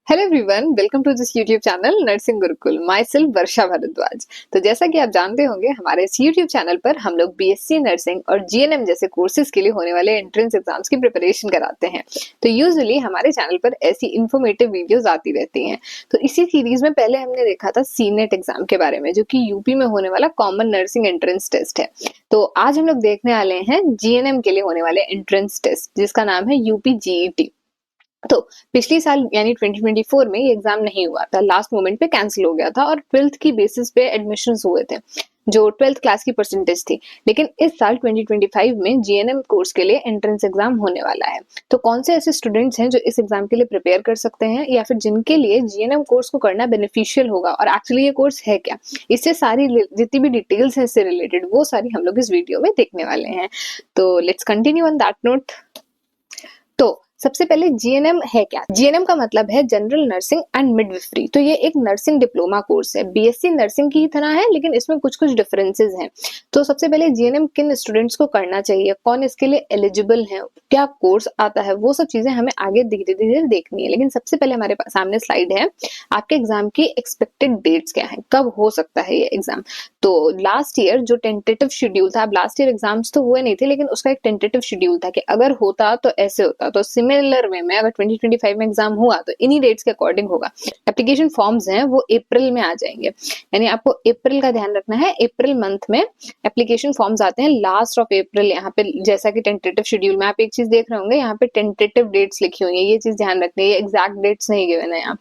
Hello everyone, welcome to this YouTube channel nursing Gurukul. Myself Varsha Bhardwaj. तो जैसा कि आप जानते होंगे, हमारे इस यूट्यूब चैनल पर हम लोग बीएससी नर्सिंग और जीएनएम जैसे कोर्सेज के लिए होने वाले एंट्रेंस एग्जाम्स की प्रिपरेशन कराते हैं। तो यूजुअली हमारे चैनल पर ऐसी इन्फॉर्मेटिव वीडियोस आती रहती हैं। तो इसी सीरीज में पहले हमने देखा था सीनेट एग्जाम के बारे में, जो कि यूपी में होने वाला कॉमन नर्सिंग एंट्रेंस टेस्ट है। तो आज हम लोग देखने वाले हैं जीएनएम के लिए होने वाले एंट्रेंस टेस्ट, जिसका नाम है यूपी जीईटी। तो पिछले साल यानी 2024 में ये एग्जाम नहीं हुआ था, लास्ट मोमेंट पे कैंसिल हो गया था और 12th की बेसिस पे एडमिशंस हुए थे, जो 12th क्लास की परसेंटेज थी। लेकिन इस साल 2025 में जीएनएम कोर्स के लिए एंट्रेंस एग्जाम होने वाला है। तो कौन से ऐसे स्टूडेंट्स हैं जो इस एग्जाम के लिए प्रिपेयर कर सकते हैं, या फिर जिनके लिए जीएनएम कोर्स को करना बेनिफिशियल होगा, और एक्चुअली ये कोर्स है क्या, इससे सारी जितनी भी डिटेल्स हैं इससे रिलेटेड, वो सारी हम लोग इस वीडियो में देखने वाले हैं। तो let's continue on that note. तो सबसे पहले जीएनएम है क्या? जीएनएम का मतलब है जनरल नर्सिंग एंड मिडविफरी। तो ये एक नर्सिंग डिप्लोमा कोर्स है, बीएससी नर्सिंग की तरह है, लेकिन इसमें कुछ कुछ डिफरेंसेस हैं। तो सबसे पहले जीएनएम किन स्टूडेंट्स को करना चाहिए, कौन इसके लिए एलिजिबल है, क्या कोर्स आता है, वो सब चीजें हमें आगे धीरे धीरे देखनी है। लेकिन सबसे पहले हमारे सामने स्लाइड है, आपके एग्जाम की एक्सपेक्टेड डेट्स क्या है, कब हो सकता है ये एग्जाम। तो लास्ट ईयर जो टेंटेटिव शेड्यूल था, अब लास्ट ईयर एग्जाम्स तो हुए नहीं थे, लेकिन उसका एक टेंटेटिव शेड्यूल था कि अगर होता तो ऐसे होता। तो सिमिलर वे में अगर 2025 में एग्जाम हुआ तो इन्हीं डेट्स के अकॉर्डिंग होगा। एप्लीकेशन फॉर्म्स हैं वो अप्रैल में आ जाएंगे, यानी आपको अप्रैल का ध्यान रखना है। अप्रैल मंथ में एप्लीकेशन फॉर्म्स आते हैं, लास्ट ऑफ अप्रैल। यहाँ पे जैसा कि टेंटेटिव शेड्यूल में आप एक चीज देख रहे होंगे, यहाँ पे टेंटेटिव डेट्स लिखी हुई है, ये चीज ध्यान रखनी है, एग्जैक्ट डेट्स नहीं गिवन है यहाँ।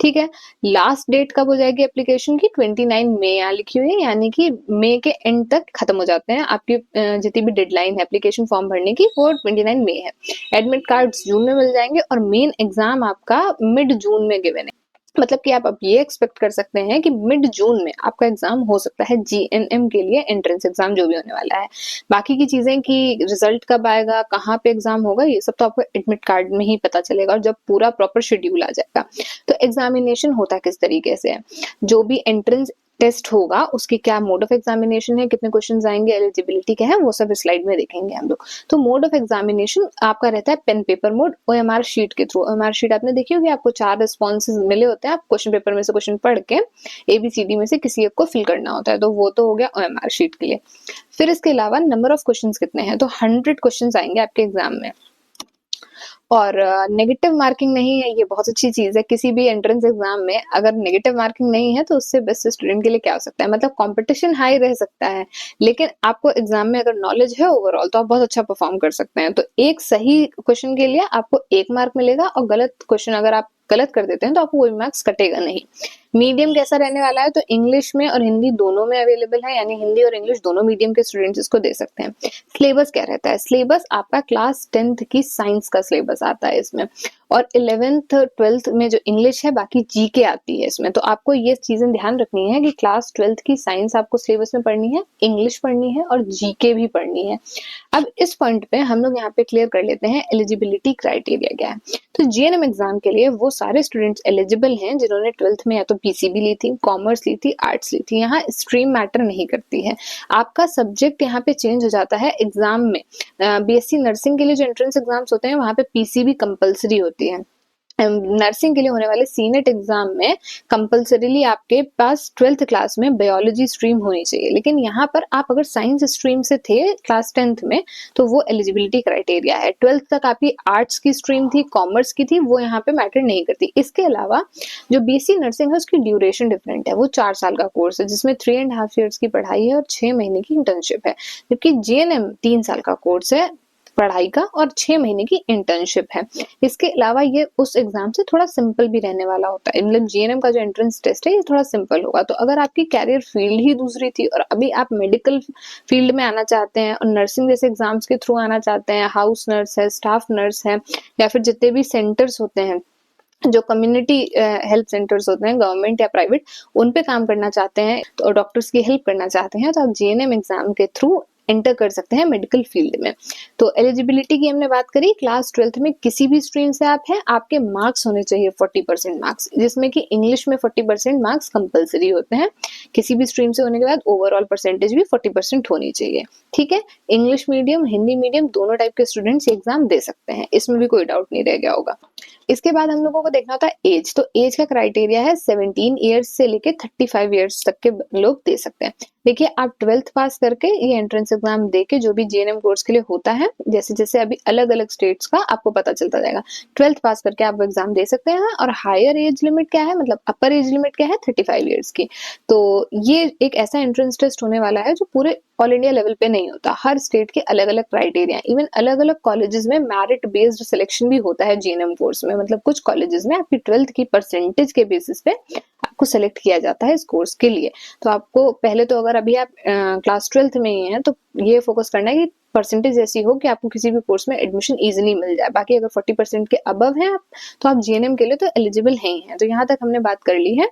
ठीक है, लास्ट डेट कब हो जाएगी एप्लीकेशन की? 29 मई यहाँ लिखी हुई है, यानी कि मई के एंड तक खत्म हो जाते हैं आपकी जितनी भी डेडलाइन है एप्लीकेशन फॉर्म भरने की, वो 29 मई है। एडमिट कार्ड्स जून में मिल जाएंगे और मेन एग्जाम आपका मिड जून में गिवन है। मतलब कि आप अब ये एक्सपेक्ट कर सकते हैं कि मिड जून में आपका एग्जाम हो सकता है जीएनएम के लिए एंट्रेंस एग्जाम जो भी होने वाला है। बाकी की चीजें कि रिजल्ट कब आएगा, कहाँ पे एग्जाम होगा, ये सब तो आपको एडमिट कार्ड में ही पता चलेगा, और जब पूरा प्रॉपर शेड्यूल आ जाएगा। तो एग्जामिनेशन होता किस तरीके से है, जो भी एंट्रेंस टेस्ट होगा उसकी क्या मोड ऑफ एग्जामिनेशन है, कितने क्वेश्चंस आएंगे, एलिजिबिलिटी क्या है, वो सब स्लाइड में देखेंगे हम लोग। तो मोड ऑफ एग्जामिनेशन आपका रहता है pen paper mode, OMR sheet के थ्रू। ओएमआर शीट आपने देखी होगी, आपको 4 रिस्पॉन्सेज मिले होते हैं, आप क्वेश्चन पेपर में से क्वेश्चन पढ़ के एबीसीडी में से किसी एक को फिल करना होता है। तो वो तो हो गया ओएमआर शीट के लिए। फिर इसके अलावा नंबर ऑफ क्वेश्चन कितने हैं, तो 100 क्वेश्चन आएंगे आपके एग्जाम में। और नेगेटिव मार्किंग नहीं है, ये बहुत अच्छी चीज है। किसी भी एंट्रेंस एग्जाम में अगर नेगेटिव मार्किंग नहीं है तो उससे बेस्ट स्टूडेंट के लिए क्या हो सकता है, मतलब कंपटीशन हाई रह सकता है, लेकिन आपको एग्जाम में अगर नॉलेज है ओवरऑल तो आप बहुत अच्छा परफॉर्म कर सकते हैं। तो एक सही क्वेश्चन के लिए आपको 1 मार्क मिलेगा, और गलत क्वेश्चन अगर आप गलत कर देते हैं तो आपको कोई मार्क्स कटेगा नहीं। मीडियम कैसा रहने वाला है, तो इंग्लिश में और हिंदी दोनों में अवेलेबल है, यानी हिंदी और इंग्लिश दोनों मीडियम के स्टूडेंट्स इसको दे सकते हैं। सिलेबस क्या रहता है, सिलेबस आपका क्लास 10th की साइंस का सिलेबस आता है इसमें, और 11th 12th में जो इंग्लिश है, बाकी जीके आती है इसमें। तो आपको ये चीजें ध्यान रखनी है कि क्लास 12th की साइंस आपको सिलेबस में पढ़नी है, इंग्लिश पढ़नी है और जीके भी पढ़नी है। अब इस पॉइंट पे हम लोग यहाँ पे क्लियर कर लेते हैं एलिजिबिलिटी क्राइटेरिया क्या है। तो जीएनएम एग्जाम के लिए वो सारे स्टूडेंट्स एलिजिबल हैं जिन्होंने 12th में या तो पीसीबी ली थी, कॉमर्स ली थी, आर्ट्स ली थी। यहाँ स्ट्रीम मैटर नहीं करती है, आपका सब्जेक्ट यहाँ पे चेंज हो जाता है एग्जाम में। बीएससी नर्सिंग के लिए जो एंट्रेंस एग्जाम्स होते हैं वहां पे पीसीबी कंपलसरी होती है। नर्सिंग के लिए होने वाले सीनेट एग्जाम में कंपलसरीली आपके पास 12th क्लास में बायोलॉजी स्ट्रीम होनी चाहिए। लेकिन यहाँ पर आप अगर साइंस स्ट्रीम से थे क्लास 10th में तो वो एलिजिबिलिटी क्राइटेरिया है। 12th तक आपकी आर्ट्स की स्ट्रीम थी, कॉमर्स की थी, वो यहाँ पे मैटर नहीं करती। इसके अलावा जो बीएससी नर्सिंग है उसकी ड्यूरेशन डिफरेंट है, वो 4 साल का कोर्स है जिसमें 3.5 years की पढ़ाई है और 6 महीने की इंटर्नशिप है। जबकि जीएनएम 3 साल का कोर्स है पढ़ाई का और 6 महीने की इंटर्नशिप है। इसके अलावा ये उस एग्जाम से थोड़ा सिंपल भी रहने वाला होता है, मतलब जीएनएम का जो एंट्रेंस टेस्ट है ये थोड़ा सिंपल होगा। तो अगर आपकी कैरियर फील्ड ही दूसरी थी और अभी आप मेडिकल फील्ड में आना चाहते हैं और नर्सिंग जैसे एग्जाम्स के थ्रू आना चाहते हैं, हाउस नर्स है, स्टाफ नर्स है, या फिर जितने भी सेंटर्स होते हैं जो कम्युनिटी हेल्थ सेंटर्स होते हैं गवर्नमेंट या प्राइवेट, उन पे काम करना चाहते हैं तो डॉक्टर्स की हेल्प करना चाहते हैं, तो आप जीएनएम एग्जाम के थ्रू एंटर कर सकते हैं मेडिकल फील्ड में। तो एलिजिबिलिटी की हमने बात करी, क्लास 12th में किसी भी स्ट्रीम से आप हैं, आपके मार्क्स होने चाहिए 40% मार्क्स, जिसमें कि इंग्लिश में 40% मार्क्स कंपलसरी होते हैं। किसी भी स्ट्रीम से होने के बाद ओवरऑल परसेंटेज भी 40% होनी चाहिए। ठीक है, इंग्लिश मीडियम, हिंदी मीडियम दोनों टाइप के स्टूडेंट्स एग्जाम दे सकते हैं, इसमें भी कोई डाउट नहीं रह गया होगा। इसके बाद हम लोगों को देखना होता है एज। तो एज का क्राइटेरिया है 17 ईयर्स से लेके 35 ईयर्स तक के लोग दे सकते हैं। देखिए, आप 12th पास करके ये एंट्रेंस एग्जाम देके जो भी जीएनएम कोर्स के लिए होता है, जैसे जैसे अभी अलग अलग स्टेट्स का आपको पता चलता जाएगा, 12th पास करके आप एग्जाम दे सकते हैं। और हायर एज लिमिट क्या है, मतलब अपर एज लिमिट क्या है, 35 ईयर्स की। तो ये एक ऐसा एंट्रेंस टेस्ट होने वाला है जो पूरे ऑल इंडिया लेवल पे नहीं होता, हर स्टेट के अलग अलग क्राइटेरिया, इवन अलग अलग कॉलेजेस में मेरिट बेस्ड सिलेक्शन भी होता है जीएनएम कोर्स में। मतलब कुछ कॉलेजेस में आपकी 12th की परसेंटेज के बेसिस पे आपको सेलेक्ट किया जाता है इस कोर्स के लिए। तो आपको पहले तो, अगर अभी आप क्लास 12th में ही हैं, तो ये फोकस करना है कि परसेंटेज ऐसी हो कि आपको किसी भी कोर्स में एडमिशन इजीली मिल जाए। बाकी अगर 40% के अबव हैं आप, तो आप जीएनएम के लिए तो एलिजिबल हैं ही हैं। तो यहाँ तक हमने बात कर ली है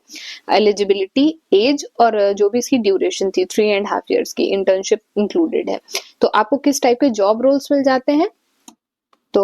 एलिजिबिलिटी, एज और जो भी इसकी ड्यूरेशन थी 3.5 ईयर्स की, इंटर्नशिप इंक्लूडेड है। तो आपको किस टाइप के जॉब रोल्स मिल जाते हैं, तो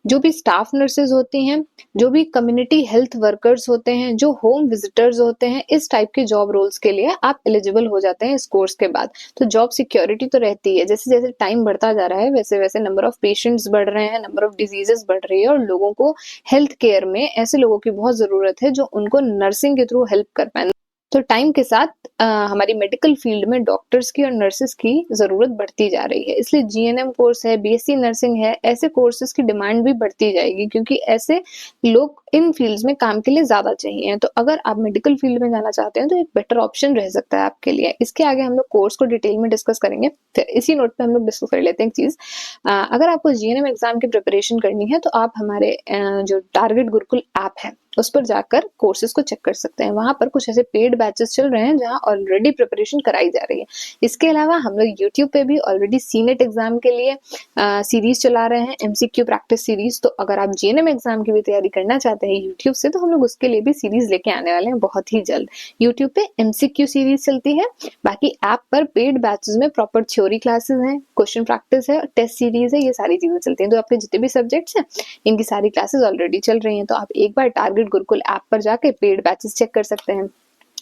जो भी स्टाफ नर्सेज होती हैं, जो भी कम्युनिटी हेल्थ वर्कर्स होते हैं, जो होम विजिटर्स होते हैं, इस टाइप के जॉब रोल्स के लिए आप एलिजिबल हो जाते हैं इस कोर्स के बाद। तो जॉब सिक्योरिटी तो रहती है। जैसे जैसे टाइम बढ़ता जा रहा है, वैसे वैसे नंबर ऑफ पेशेंट्स बढ़ रहे हैं, नंबर ऑफ डिजीजेस बढ़ रही है, और लोगों को हेल्थ केयर में ऐसे लोगों की बहुत जरूरत है जो उनको नर्सिंग के थ्रू हेल्प कर पाए। तो टाइम के साथ हमारी मेडिकल फील्ड में डॉक्टर्स की और नर्सेस की जरूरत बढ़ती जा रही है, इसलिए जीएनएम कोर्स है, बीएससी नर्सिंग है, ऐसे कोर्सेज की डिमांड भी बढ़ती जाएगी, क्योंकि ऐसे लोग इन फील्ड्स में काम के लिए ज्यादा चाहिए। तो अगर आप मेडिकल फील्ड में जाना चाहते हैं तो एक बेटर ऑप्शन रह सकता है आपके लिए। इसके आगे हम लोग कोर्स को डिटेल में डिस्कस करेंगे। फिर इसी नोट पे हम लोग डिस्कस कर लेते हैं एक चीज, अगर आपको जीएनएम एग्जाम की प्रिपरेशन करनी है तो आप हमारे जो टारगेट गुरुकुल ऐप है उस पर जाकर कोर्सेज को चेक कर सकते हैं। वहां पर कुछ ऐसे पेड बैचेस चल रहे हैं जहां ऑलरेडी प्रिपरेशन कराई जा रही है। इसके अलावा हम लोग यूट्यूब पे भी ऑलरेडी सीनेट एग्जाम के लिए सीरीज चला रहे हैं, एमसीक्यू प्रैक्टिस सीरीज। तो अगर आप जीएनएम एग्जाम की भी तैयारी करना चाहते हैं यूट्यूब से, तो हम लोग उसके लिए भी सीरीज लेके आने वाले हैं बहुत ही जल्द। यूट्यूब पे एमसीक्यू सीरीज चलती है, बाकी ऐप पर पेड बैचेस में प्रॉपर थ्योरी क्लासेस हैं, क्वेश्चन प्रैक्टिस है, टेस्ट सीरीज है, ये सारी चीजें चलती हैं। तो आपके जितने भी सब्जेक्ट्स हैं इनकी सारी क्लासेस ऑलरेडी चल रही हैं। तो आप एक बार टारगेट गुरुकुल ऐप पर जाके पेड बैचेस चेक कर सकते हैं।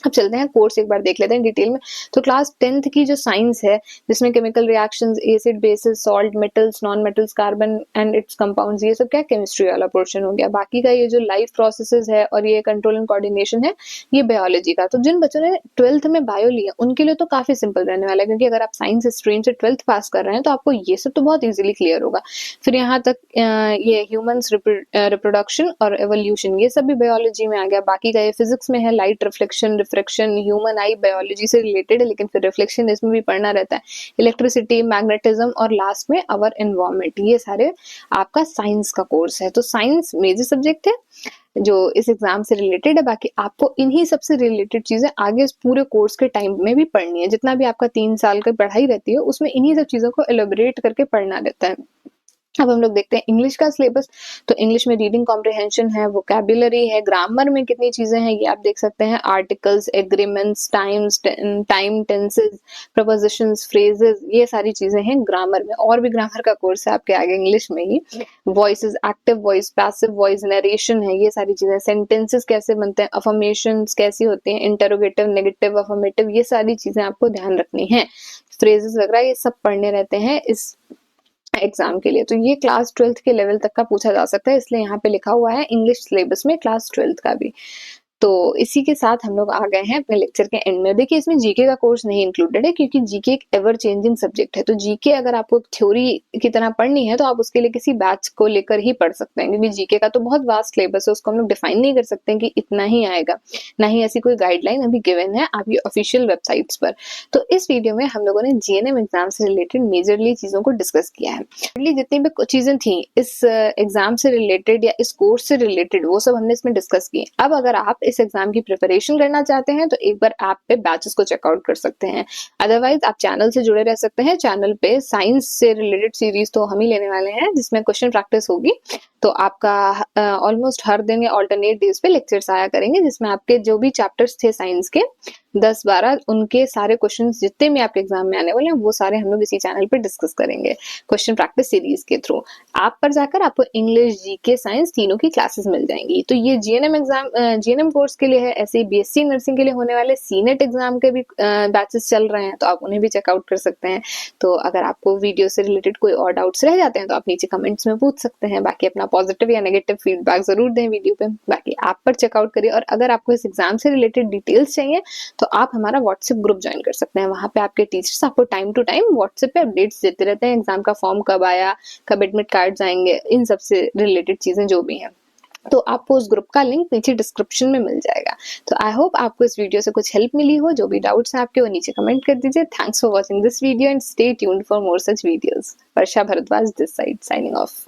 अब चलते हैं कोर्स एक बार देख लेते हैं डिटेल में। तो क्लास 10th की जो साइंस है, जिसमें chemical reactions, acid, basis, salt, metals, non metals, carbon and it's compounds, ये सब क्या केमिस्ट्री वाला पोर्शन हो गया। बाकी का ये जो लाइफ प्रोसेसेस है और ये कंट्रोल एंड कोऑर्डिनेशन है, ये बायोलॉजी का। तो जिन बच्चों ने 12th में बायो लिया उनके लिए तो काफी सिंपल रहने वाला है, क्योंकि अगर आप साइंस स्ट्रीम से 12th पास कर रहे हैं तो आपको ये सब तो बहुत इजीली क्लियर होगा। फिर यहाँ तक ये ह्यूमंस रिप्रोडक्शन और एवोल्यूशन, ये सब भी बायोलॉजी में आ गया। बाकी का ये फिजिक्स में है, लाइट रिफ्लेक्शन, रिफ्रैक्शन, ह्यूमन आई बायोलॉजी से रिलेटेड है, लेकिन फिर रिफ्लेक्शन इसमें भी पढ़ना रहता है, इलेक्ट्रिसिटी, मैग्नेटिज्म और लास्ट में अवर एनवायरमेंट, ये सारे आपका साइंस का कोर्स है। तो साइंस मेजर सब्जेक्ट है जो इस एग्जाम से रिलेटेड है। बाकी आपको इन्हीं सबसे रिलेटेड चीजें आगे इस पूरे कोर्स के टाइम में भी पढ़नी है। जितना भी आपका 3 साल की पढ़ाई रहती है उसमें इन्हीं सब चीजों को एलोबरेट करके पढ़ना रहता है। अब हम लोग देखते हैं इंग्लिश का सिलेबस। तो इंग्लिश में रीडिंग कॉम्प्रिहेंशन है, वोकैबुलरी है, ग्रामर में कितनी चीजें हैं ये आप देख सकते हैं, articles, agreements, time, tenses, propositions, phrases, ये सारी चीजें हैं ग्रामर में। और भी ग्रामर का कोर्स है आपके आगे इंग्लिश में ही। Voices, active voice, passive voice, narration है, ये सारी चीजें, सेंटेंसेस कैसे बनते हैं, अफर्मेशंस कैसी होती हैं, इंटरोगेटिव, नेगेटिव, अफर्मेटिव, ये सारी चीजें आपको ध्यान रखनी है। फ्रेजेस वगैरह ये सब पढ़ने रहते हैं इस एग्जाम के लिए। तो ये क्लास 12th के लेवल तक का पूछा जा सकता है, इसलिए यहाँ पे लिखा हुआ है इंग्लिश सिलेबस में क्लास 12th का भी। तो इसी के साथ हम लोग आ गए हैं अपने लेक्चर के एंड में। देखिए, इसमें जीके का कोर्स नहीं इंक्लूडेड है, क्योंकि जीके एक एवर चेंजिंग सब्जेक्ट है। तो जीके अगर आपको थ्योरी की तरह पढ़नी है तो आप उसके लिए किसी बैच को लेकर ही पढ़ सकते हैं, क्योंकि जीके का तो बहुत वास्ट सिलेबस है, उसको हम लोग डिफाइन नहीं कर सकते कि इतना ही आएगा, ना ही ऐसी कोई गाइडलाइन अभी गिवन है आपकी ऑफिशियल वेबसाइट्स पर। तो इस वीडियो में हम लोगों ने जीएनएम एग्जाम से रिलेटेड मेजरली चीजों को डिस्कस किया है। जितनी भी चीजें थी इस एग्जाम से रिलेटेड या इस कोर्स से रिलेटेड, वो सब हमने इसमें डिस्कस की। अब अगर आप इस एग्जाम की प्रिपरेशन करना चाहते हैं तो एक बार ऐप पे बैचेस को चेकआउट कर सकते हैं। अदरवाइज आप चैनल से जुड़े रह सकते हैं। चैनल पे साइंस से रिलेटेड सीरीज तो हम ही लेने वाले हैं, जिसमें क्वेश्चन प्रैक्टिस होगी। तो आपका ऑलमोस्ट हर दिन या ऑल्टरनेट डेज पे लेक्चर्स आया करेंगे, जिसमें आपके जो भी चैप्टर्स थे साइंस के 10-12 उनके सारे क्वेश्चंस जितने भी आपके एग्जाम में आने वाले हैं वो सारे हम लोग इसी चैनल पे डिस्कस करेंगे क्वेश्चन प्रैक्टिस सीरीज के थ्रू। आप पर जाकर आपको इंग्लिश, जीके, साइंस तीनों की क्लासेस मिल जाएंगी। तो ये जीएनएम कोर्स के लिए है, ऐसे ही बीएससी नर्सिंग के लिए होने वाले सीनेट एग्जाम के भी बैचेस चल रहे हैं, तो आप उन्हें भी चेकआउट कर सकते हैं। तो अगर आपको वीडियो से रिलेटेड कोई और डाउट्स रह जाते हैं तो आप नीचे कमेंट्स में पूछ सकते हैं। बाकी अपना पॉजिटिव या नेगेटिव फीडबैक जरूर दें वीडियो पे। बाकी ऐप पर चेकआउट करिए, और अगर आपको इस एग्जाम से रिलेटेड डिटेल्स चाहिए तो आप हमारा व्हाट्सएप ग्रुप ज्वाइन कर सकते हैं। वहां पे आपके टीचर्स आपको टाइम टू टाइम व्हाट्सएप पे अपडेट्स देते रहते हैं, एग्जाम का फॉर्म कब आया, कब एडमिट कार्ड आएंगे, इन सबसे रिलेटेड चीजें जो भी हैं। तो आपको उस ग्रुप का लिंक नीचे डिस्क्रिप्शन में मिल जाएगा। तो आई होप आपको इस वीडियो से कुछ हेल्प मिली हो। जो भी डाउट्स हैं आपके वो नीचे कमेंट कर दीजिए। Thanks for watching this video and stay tuned for more such videos. Varsha Bhardwaj this side, signing of.